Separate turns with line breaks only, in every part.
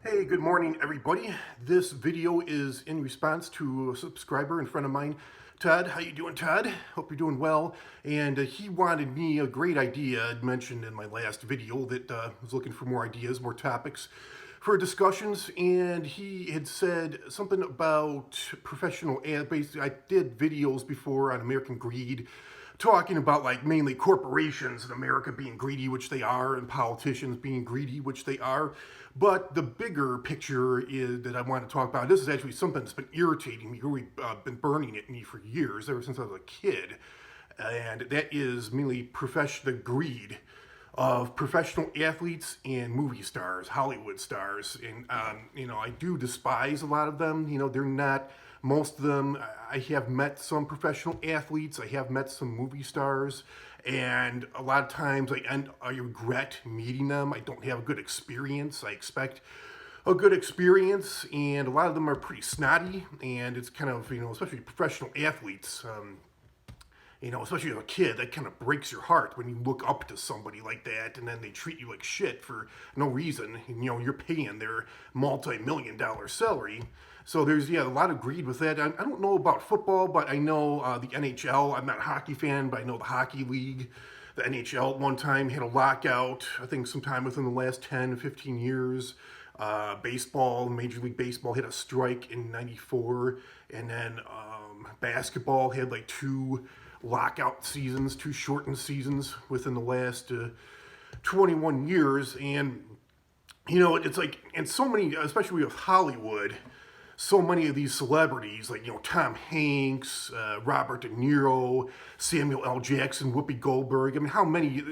Hey, good morning, everybody. This video is in response to a subscriber and friend of mine, Todd. How you doing, Todd? Hope you're doing well. And he wanted me a great idea. I'd mentioned in my last video that I was looking for more ideas, more topics for discussions, and he had said something about professional ad. Basically, I did videos before on American Greed, talking about like mainly corporations in America being greedy, which they are, and politicians being greedy, which they are. But the bigger picture is that I want to talk about. This is actually something that's been irritating me, really been burning at me for years, ever since I was a kid, and that is mainly the greed of professional athletes and movie stars, Hollywood stars. And, I do despise a lot of them. They're not, most of them, I have met some professional athletes, I have met some movie stars, and a lot of times I regret meeting them. I don't have a good experience. I expect a good experience, and a lot of them are pretty snotty, and it's kind of, especially professional athletes. Especially as a kid, that kind of breaks your heart when you look up to somebody like that and then they treat you like shit for no reason. You're paying their multi-million-dollar salary. So there's, a lot of greed with that. I don't know about football, but I know the NHL. I'm not a hockey fan, but I know the hockey league. The NHL at one time had a lockout, I think sometime within the last 10, 15 years. Baseball, Major League Baseball had a strike in 94. And then basketball had like two lockout seasons, two shortened seasons within the last 21 years. And, it's like, and so many, especially with Hollywood, so many of these celebrities, like, Tom Hanks, Robert De Niro, Samuel L. Jackson, Whoopi Goldberg. I mean, how many,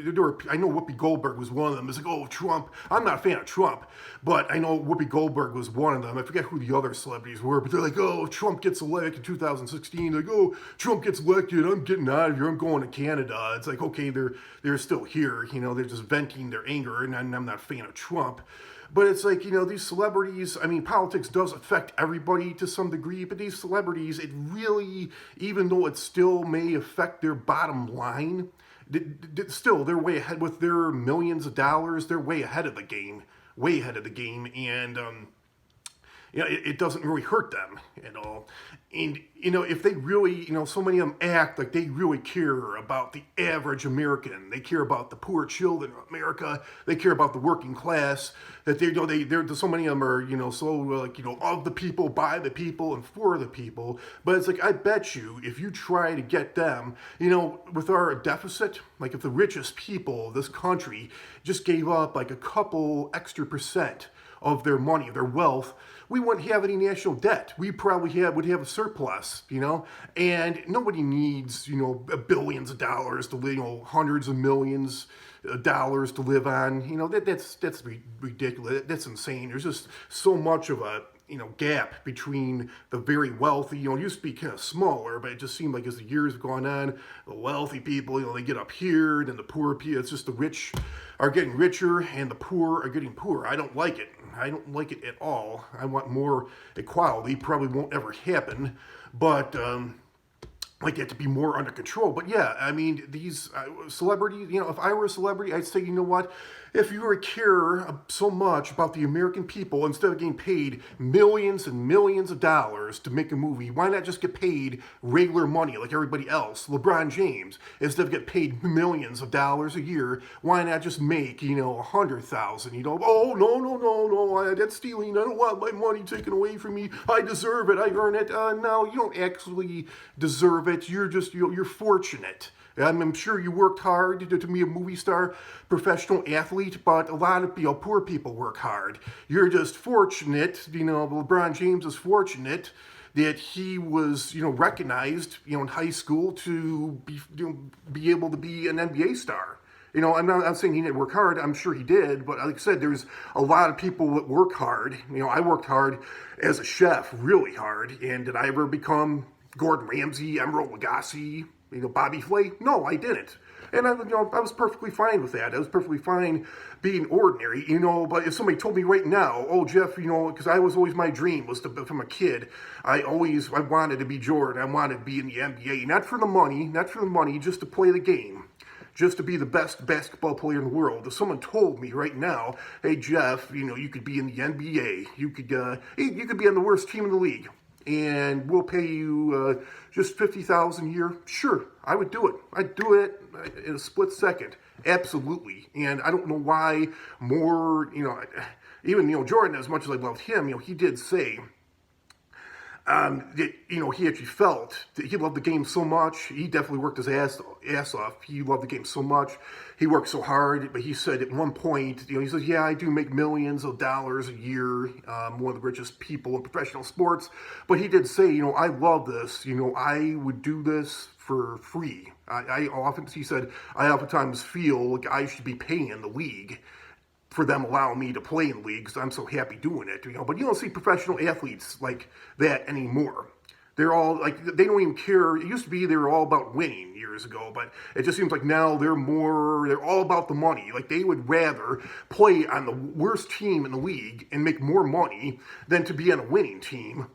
I know Whoopi Goldberg was one of them. It's like, oh, Trump. I'm not a fan of Trump, but I know Whoopi Goldberg was one of them. I forget who the other celebrities were, but they're like, oh, Trump gets elected in 2016. Like, oh, Trump gets elected. I'm getting out of here. I'm going to Canada. It's like, okay, they're still here. They're just venting their anger, and I'm not a fan of Trump. But it's like, these celebrities, I mean, politics does affect everybody to some degree, but these celebrities, it really, even though it still may affect their bottom line, still, they're way ahead with their millions of dollars. They're way ahead of the game, way ahead of the game. And, it doesn't really hurt them at all. And, if they really, so many of them act like they really care about the average American. They care about the poor children of America. They care about the working class. That they're so many of them are, so like, of the people, by the people, and for the people. But it's like, I bet you, if you try to get them, with our deficit, like if the richest people of this country just gave up like a couple extra percent of their money, their wealth, we wouldn't have any national debt. We probably would have a surplus, and nobody needs, billions of dollars to live, hundreds of millions of dollars to live on. That's ridiculous. That's insane. There's just so much of a, gap between the very wealthy. It used to be kind of smaller, but it just seemed like as the years have gone on, the wealthy people, they get up here, and then the poor people, it's just the rich are getting richer and the poor are getting poorer. I don't like it. I don't like it at all. I want more equality. Probably won't ever happen, but like it to be more under control. But yeah, I mean, these celebrities, if I were a celebrity, I'd say, you know what? If you were to care so much about the American people, instead of getting paid millions and millions of dollars to make a movie, why not just get paid regular money like everybody else? LeBron James, instead of get paid millions of dollars a year, why not just make, 100,000? Oh, no, that's stealing. I don't want my money taken away from me. I deserve it. I earn it. No, you don't actually deserve it. You're fortunate. I'm sure you worked hard to be a movie star, professional athlete, but a lot of poor people work hard. You're just fortunate, LeBron James is fortunate that he was, recognized, in high school to be able to be an NBA star. I'm saying he didn't work hard. I'm sure he did, but like I said, there's a lot of people that work hard. I worked hard as a chef, really hard, and did I ever become Gordon Ramsay, Emeril Lagasse, Bobby Flay? No, I didn't. And I was perfectly fine with that. I was perfectly fine being ordinary, but if somebody told me right now, oh, Jeff, because I was always, my dream was to, from a kid, I wanted to be Jordan. I wanted to be in the NBA, not for the money, just to play the game. just to be the best basketball player in the world. If someone told me right now, hey Jeff, you could be in the NBA, you could be on the worst team in the league, and we'll pay you just $50,000 a year, sure, I would do it. I'd do it in a split second, absolutely. And I don't know why more, even Jordan, as much as I loved him, he did say. That, he actually felt that he loved the game so much. He definitely worked his ass off. He loved the game so much. He worked so hard. But he said at one point, he says, yeah, I do make millions of dollars a year. One of the richest people in professional sports. But he did say, I love this. I would do this for free. He said, I oftentimes feel like I should be paying the league for them allowing me to play in leagues. I'm so happy doing it, But you don't see professional athletes like that anymore. They're all like, they don't even care. It used to be they were all about winning years ago, but it just seems like now they're all about the money. Like they would rather play on the worst team in the league and make more money than to be on a winning team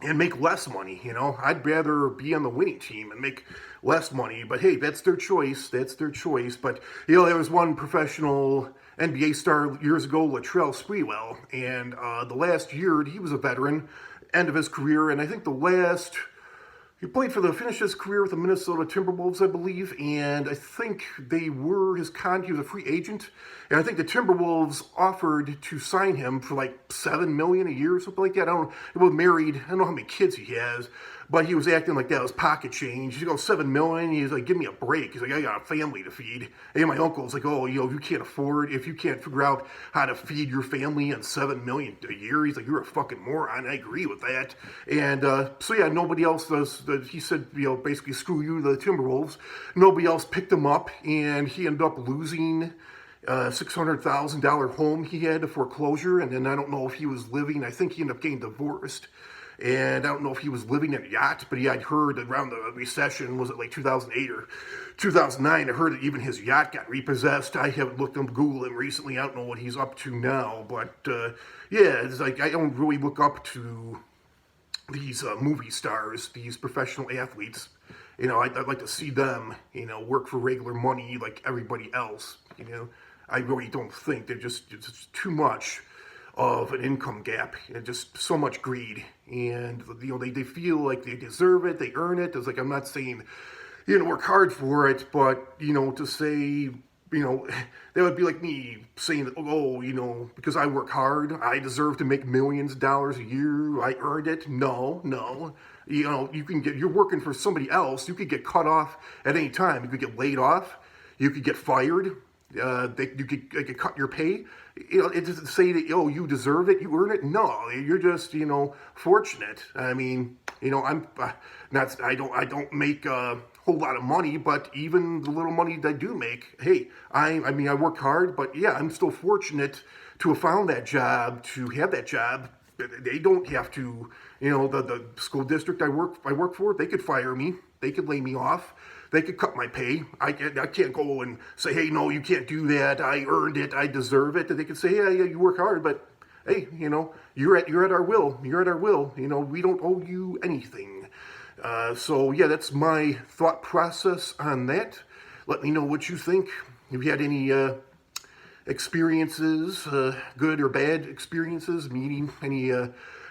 and make less money, I'd rather be on the winning team and make less money. But hey, that's their choice. That's their choice. But, there was one professional NBA star years ago, Latrell Sprewell, and the last year, he was a veteran, end of his career, and I think he finished his career with the Minnesota Timberwolves, I believe, and I think he was a free agent, and I think the Timberwolves offered to sign him for like $7 million a year or something like that. He was married, I don't know how many kids he has, but he was acting like that was pocket change. He goes, $7 million, he's like, give me a break. He's like, I got a family to feed. And my uncle's like, if you can't figure out how to feed your family on $7 million a year, he's like, you're a fucking moron. I agree with that. And nobody else does. He said, basically, screw you, the Timberwolves. Nobody else picked him up, and he ended up losing $600,000 home he had to foreclosure. And then I don't know if he was living, I think he ended up getting divorced. And I don't know if he was living in a yacht, but I'd heard around the recession, was it like 2008 or 2009, I heard that even his yacht got repossessed. I haven't looked up Google him recently. I don't know what he's up to now. But, it's like I don't really look up to these movie stars, these professional athletes. I'd like to see them, work for regular money like everybody else. I really don't think it's too much of an income gap, just so much greed, and they feel like they deserve it, they earn it. It's like, I'm not saying work hard for it, but to say that would be like me saying that, because I work hard, I deserve to make millions of dollars a year, I earned it. No. You're working for somebody else, you could get cut off at any time. You could get laid off, you could get fired, they could cut your pay. It doesn't say that, you deserve it, you earn it. No, you're just, fortunate. I mean, I'm not, I don't make a whole lot of money, but even the little money that I do make, hey, I work hard, but yeah, I'm still fortunate to have found that job, to have that job. They don't have to, the school district I work for, they could fire me, they could lay me off. They could cut my pay. I can't go and say, hey, no, you can't do that. I earned it. I deserve it. And they could say, yeah, you work hard, but hey, you're at our will. You're at our will. We don't owe you anything. That's my thought process on that. Let me know what you think. If you had any experiences, good or bad experiences, meeting any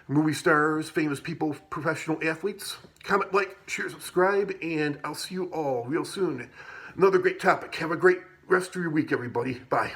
movie stars, famous people, professional athletes. Comment, like, share, subscribe, and I'll see you all real soon. Another great topic. Have a great rest of your week, everybody. Bye.